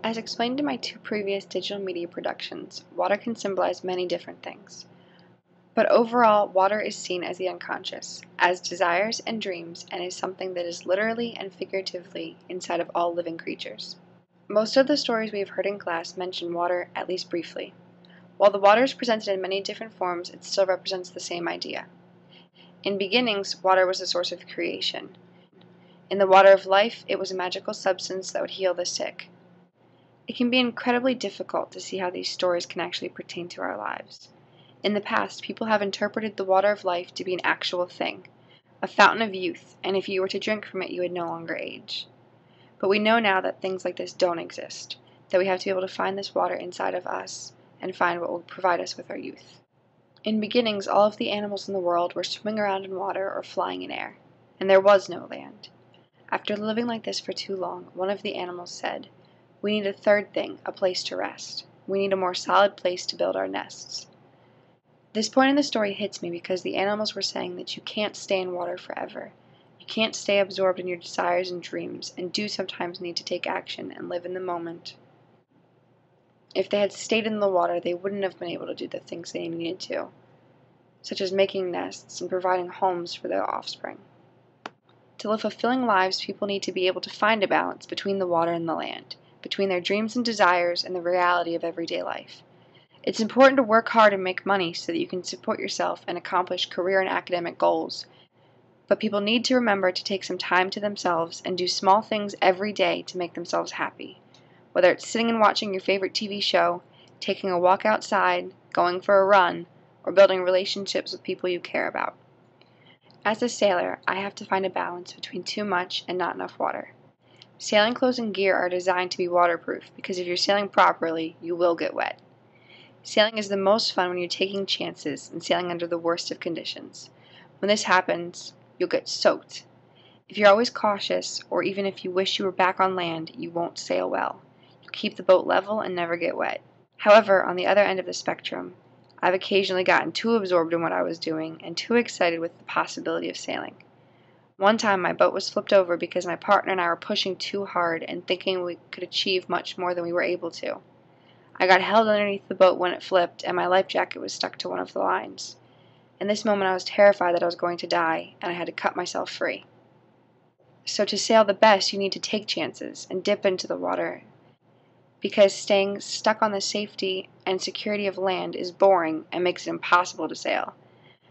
As explained in my two previous digital media productions, water can symbolize many different things. But overall, water is seen as the unconscious, as desires and dreams, and is something that is literally and figuratively inside of all living creatures. Most of the stories we have heard in class mention water at least briefly. While the water is presented in many different forms, it still represents the same idea. In beginnings, water was the source of creation. In the water of life, it was a magical substance that would heal the sick. It can be incredibly difficult to see how these stories can actually pertain to our lives. In the past, people have interpreted the water of life to be an actual thing, a fountain of youth, and if you were to drink from it, you would no longer age. But we know now that things like this don't exist, that we have to be able to find this water inside of us and find what will provide us with our youth. In beginnings, all of the animals in the world were swimming around in water or flying in air, and there was no land. After living like this for too long, one of the animals said, "We need a third thing, a place to rest. We need a more solid place to build our nests." This point in the story hits me because the animals were saying that you can't stay in water forever. You can't stay absorbed in your desires and dreams, and do sometimes need to take action and live in the moment. If they had stayed in the water, they wouldn't have been able to do the things they needed to, such as making nests and providing homes for their offspring. To live fulfilling lives, people need to be able to find a balance between the water and the land, between their dreams and desires and the reality of everyday life. It's important to work hard and make money so that you can support yourself and accomplish career and academic goals, but people need to remember to take some time to themselves and do small things every day to make themselves happy. Whether it's sitting and watching your favorite TV show, taking a walk outside, going for a run, or building relationships with people you care about. As a sailor, I have to find a balance between too much and not enough water. Sailing clothes and gear are designed to be waterproof because if you're sailing properly, you will get wet. Sailing is the most fun when you're taking chances and sailing under the worst of conditions. When this happens, you'll get soaked. If you're always cautious, or even if you wish you were back on land, you won't sail well. You'll keep the boat level and never get wet. However, on the other end of the spectrum, I've occasionally gotten too absorbed in what I was doing and too excited with the possibility of sailing. One time my boat was flipped over because my partner and I were pushing too hard and thinking we could achieve much more than we were able to. I got held underneath the boat when it flipped and my life jacket was stuck to one of the lines. In this moment I was terrified that I was going to die and I had to cut myself free. So to sail the best, you need to take chances and dip into the water, because staying stuck on the safety and security of land is boring and makes it impossible to sail.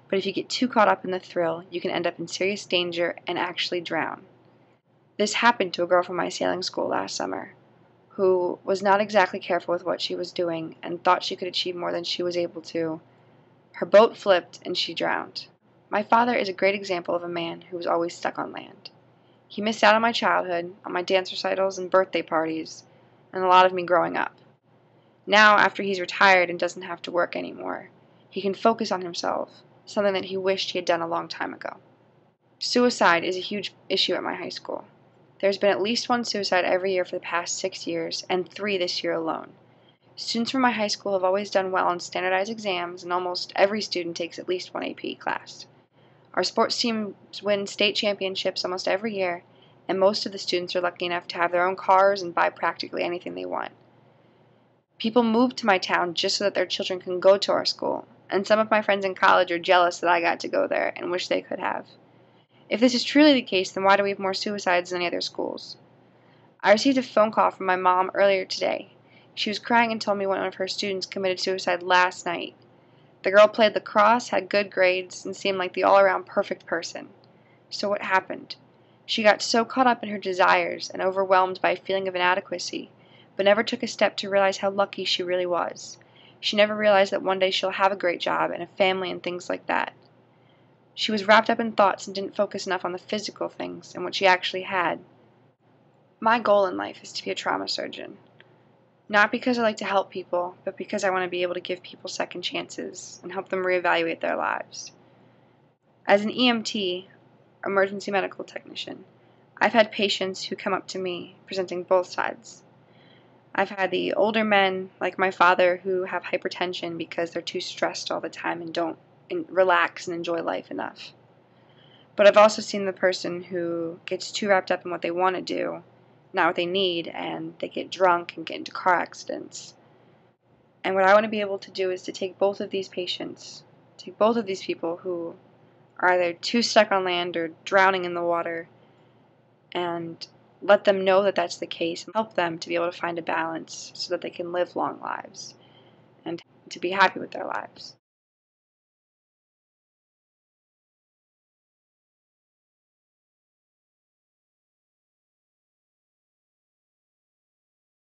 But if you get too caught up in the thrill, you can end up in serious danger and actually drown. This happened to a girl from my sailing school last summer, who was not exactly careful with what she was doing and thought she could achieve more than she was able to. Her boat flipped and she drowned. My father is a great example of a man who was always stuck on land. He missed out on my childhood, on my dance recitals and birthday parties, and a lot of me growing up. Now, after he's retired and doesn't have to work anymore, he can focus on himself, something that he wished he had done a long time ago. Suicide is a huge issue at my high school. There's been at least one suicide every year for the past 6 years, and 3 this year alone. Students from my high school have always done well on standardized exams, and almost every student takes at least one AP class. Our sports teams win state championships almost every year, and most of the students are lucky enough to have their own cars and buy practically anything they want. People move to my town just so that their children can go to our school, and some of my friends in college are jealous that I got to go there and wish they could have. If this is truly the case, then why do we have more suicides than any other schools? I received a phone call from my mom earlier today. She was crying and told me one of her students committed suicide last night. The girl played lacrosse, had good grades, and seemed like the all-around perfect person. So what happened? She got so caught up in her desires and overwhelmed by a feeling of inadequacy, but never took a step to realize how lucky she really was. She never realized that one day she'll have a great job and a family and things like that. She was wrapped up in thoughts and didn't focus enough on the physical things and what she actually had. My goal in life is to be a trauma surgeon. Not because I like to help people, but because I want to be able to give people second chances and help them reevaluate their lives. As an EMT, emergency medical technician, I've had patients who come up to me presenting both sides. I've had the older men, like my father, who have hypertension because they're too stressed all the time and don't relax and enjoy life enough. But I've also seen the person who gets too wrapped up in what they want to do not what they need, and they get drunk and get into car accidents. And what I want to be able to do is to take both of these patients, take both of these people who are either too stuck on land or drowning in the water, and let them know that that's the case, and help them to be able to find a balance so that they can live long lives and to be happy with their lives.